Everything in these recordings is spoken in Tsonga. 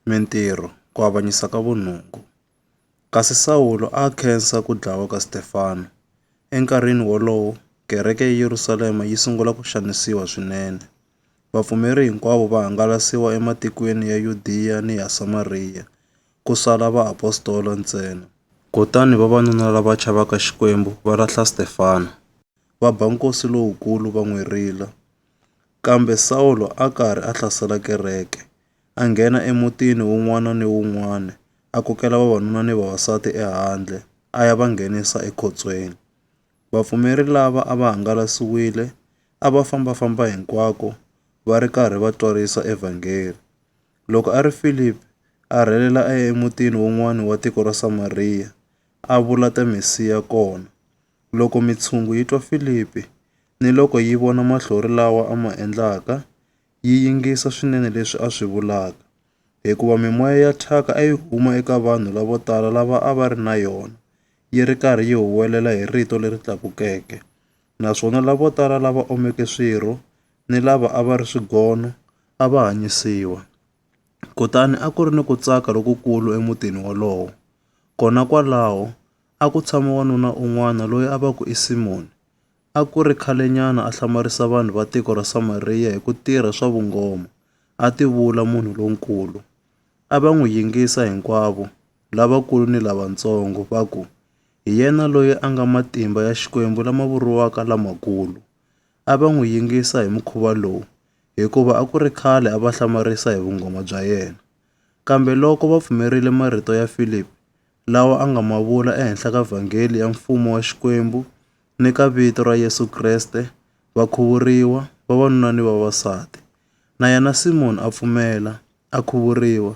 Mintirho, ku avanyisa ka vunhungu. Kasi Sawulo a khensa ku dlawa ka Stefano. Enkarhini wolowo, kereke ya Yerusalema yi sungula ku xanisiwa swinene. Vapfumeri hinkwavo va hangalasiwa ematikweni ya Yudiya ni ya Samariya, ku sala vaapostolo ntsena. Kutani vavanuna lava chavaka Xikwembu va lahla Stefano. Va ba nkosi lowukulu va n'wi rila. Kambe Sawulo a karhi a hlasela kereke, a nghena emutini wun'wana ni wun'wana, a kokela vavanuna ni vavasati ehandle, a ya va nghenisa ekhotsweni. Vapfumeri lava a va hangalasiwile a va fambafamba hinkwako va ri karhi va twarisa evhangeli. Loko a ri Filipi, a rhelela a ya emutini wun'wana wa tiko ra Samariya, a vula ta Mesiya kona. Loko mitshungu yi twa Filipi, ni loko yi vona mahlori lawa a ma endlaka, yi yingisa swinene leswi a swi vulaka, hikuva mimoya ya thyaka a yi huma eka vanhu lavo tala lava a va ri na yona, yi ri karhi yi huwelela hi rito leri tlakukeke. Naswona lavo tala lava omeke swirho ni lava a va ri swigono a va hanyisiwa. Kutani a ku ri ni ku tsaka lokukulu emutini wolowo. Kona kwalaho a ku tshama wanuna un'wana loyi a va ku i Simoni. A ku ri khalenyana a hlamarisa vanhu va tiko ra Samariya hi ku tirha swa vungoma, a ti vula munhu lonkulu. A va n'wi yingisa hinkwavo, lavakulu ni lavatsongo, va ku hi yena loyi a nga matimba ya Xikwembu lama vuriwaka lamakulu. A va n'wi yingisa hi mukhuva lowu, hikuva a ku ri khale a va hlamarisa hi vungoma bya yena. Kambe loko va pfumerile marito ya Filipi, lawa a nga ma vula ehenhla ka vhangeli ya mfumo wa Xikwembu ni ka vito ra Yesu Kreste, va khuvuriwa, vavanuna ni vavasati. Na yena Simoni a pfumela, a khuvuriwa,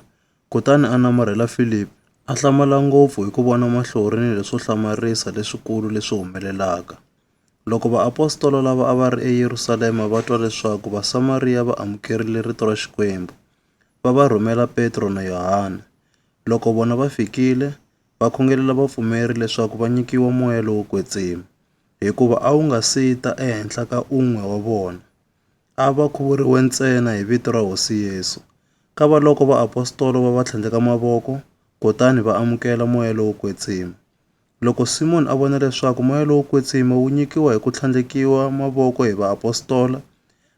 kutani a namarhela Filipi. A hlamala ngopfu hi ku vona mahlori ni leswo hlamarisa leswikulu leswi humelelaka. Loko vaapostolo lava a va ri eYerusalema va twa leswaku vaSamariya va amukerile rito ra Xikwembu, va va rhumela Petro na Yohana. Loko vona va fikile, va khongelela vapfumeri leswaku va nyikiwa moya lowo kwetsima, hikuva a wu nga si ta ehenhla ka un'we wa vona. A va khuvuriwe ntsena hi vito ra Hosi Yesu. Kava loko vaapostolo va tlhandleka mavoko, kutani va amukela moya lowo kwetsima. Loko Simoni a vona leswaku moya lowo kwetsima wu nyikiwa hi ku tlhandlekiwa mavoko hi vaapostolo,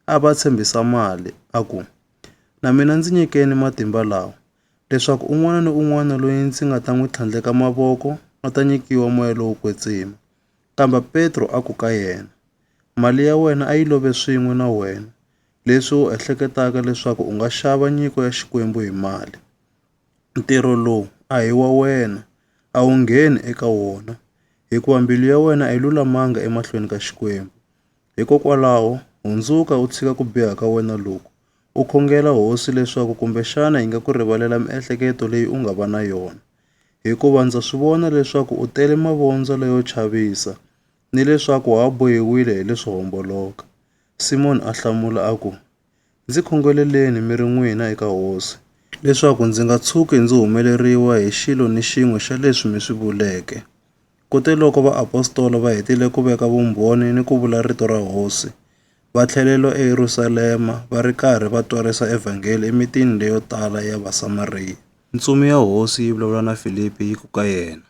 a va tshembisa mali, a ku, na mina ndzi nyikeni matimba lawa, leswaku un'wana ni un'wana loyi ndzi nga ta n'wi tlhandleka mavoko a ta nyikiwa moya lowo kwetsima. Kambe Petro a ku ka yena, mali ya wena a yi love swin'we na wena, leswi u ehleketaka leswaku u nga xava nyiko ya Xikwembu hi mali. Ntirho lowu a hi wa wena, a wu ngheni eka wona, hikuva mbilu ya wena a yi lulamanga emahlweni ka Xikwembu. Hikokwalaho hundzuka u tshika ku biha ka wena loku, u khongela Hosi leswaku kumbexana yi nga ku rivalela miehleketo leyi u nga va na yona. Hikuva ndza swi vona leswaku u tele mavondzo leyo chavisa, ni leswaku ha bohiwile hi leswo homboloka. Simoni a hlamula a ku, ndzi khongeleleni mi ri n'wina eka Hosi, leswaku ndzi nga tshuki ndzi humeleriwa hi xilo ni xin'we xa leswi mi swi vuleke. Kute loko vaapostolo va hetile ku veka vumbhoni ni ku vula rito ra Hosi, va tlhelela eYerusalema va ri karhi va twarisa evhangeli emitini leyo tala ya vaSamariya. Ntsumi ya Hosi yi vulavula na Filipi yi ku ka yena,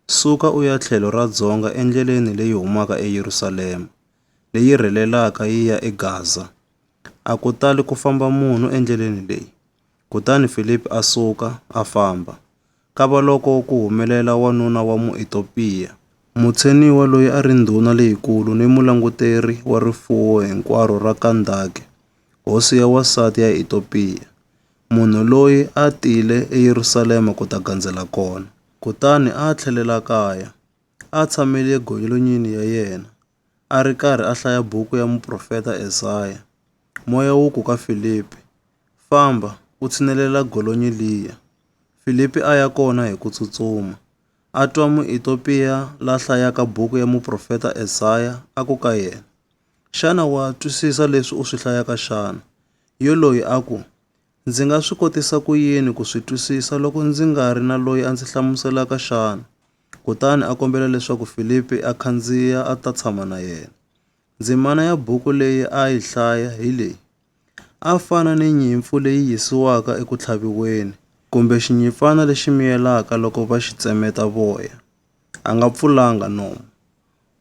suka u ya tlhelo ra dzonga endleleni leyi humaka eYerusalema, leyi rhelelaka yi ya eGaza. A ku tali ku famba munhu endleleni leyi. Kutani Filipi a suka, a famba. Kava loko ku humelela wanuna wa Muetopiya, mutsheniwa loyi a ri ndhuna leyikulu ni mulanguteri wa rifuwo hinkwaro ra Kandake, hosi ya wasati ya Etopiya. Munhu loyi a tile eYerusalema ku ta gandzela kona. Kutani a tlhelela kaya, a tshamile golonyini ya yena, a ri karhi a hlaya buku ya muprofeta Isaya. Moya wu ku ka Filipi, famba, u tshinelela golonyi liya. Filipi a ya kona hi ku tsutsuma. A twa Muetopiya la hlayaka buku ya muprofeta Isaya a ku ka yena, xana wa twisisa leswi u swi hlayaka xana? Yoloye a ku, ndzi nga swi kotisa ku yini ku swi twisisa loko ndzi nga ri na loyi a ndzi hlamuselaka xana? Kutani a kombela leswaku Filipi a khandziya a ta tshama na yena. Ndzimana ya buku leyi a yi hlaya hi leyi. A fana ni nyimpfu leyi yisiwaka eku tlhaviweni, kumbe xinyimpfana lexi miyelaka loko va xi tsemeta voya. A nga pfulanga nomu.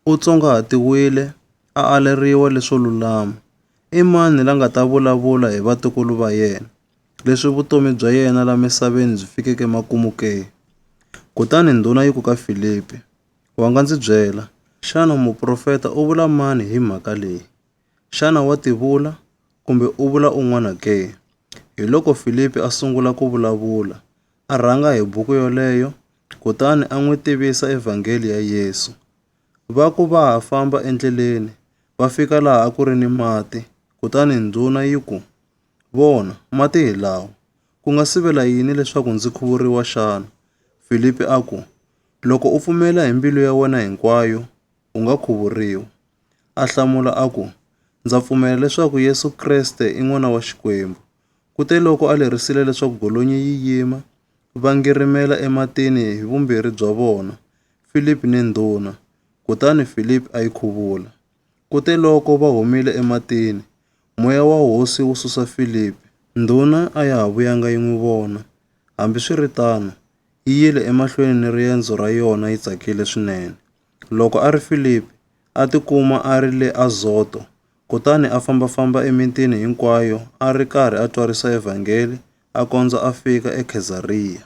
U tsongahatiwile, a aleriwa leswo lulama. I mani la nga ta vulavula hi vatukulu va yena, leswi vutomi bya yena la misaveni byi fikeke makumu ke? Kutani ndhuna yi ku ka Filipi, wa nga ndzi byela, xana muprofeta u vula mani hi mhaka leyi? Xana wa tivula, kumbe u vula un'wana ke? Hi loko Filipi a sungula ku vulavula, a rhanga hi buku yoleyo, kutani a n'wi tivisa evhangeli ya Yesu. Va ku va ha famba endleleni, va fika laha a ku ri ni mati, kutani ndhuna yi ku, vona, mati hi lawa. Ku nga sivela yini leswaku ndzi khuvuriwa xana? Filipi a ku, loko u pfumela hi mbilu ya wena hinkwayo, u nga khuvuriwa. A hlamula a ku, ndza pfumela leswaku Yesu Kreste i n'wana wa Xikwembu. Kute loko a lerisile leswaku golonyi yi yima, va ngirimela ematini hi vumbirhi bya vona, Filipi ni ndhuna. Kutani Filipi a yi khuvula. Kute loko va humile ematini, Moya wa Hosi wu susa Filipi. Ndhuna a ya ha vuyanga yi n'wi vona. Hambiswiritano, yi yile emahlweni ni riendzo ra yona yi tsakile swinene. Loko a ri Filipi, a tikuma a ri le Azoto, kutani a fambafamba emitini hinkwayo a ri karhi a twarisa evhangeli a kondza a fika eKhezariya.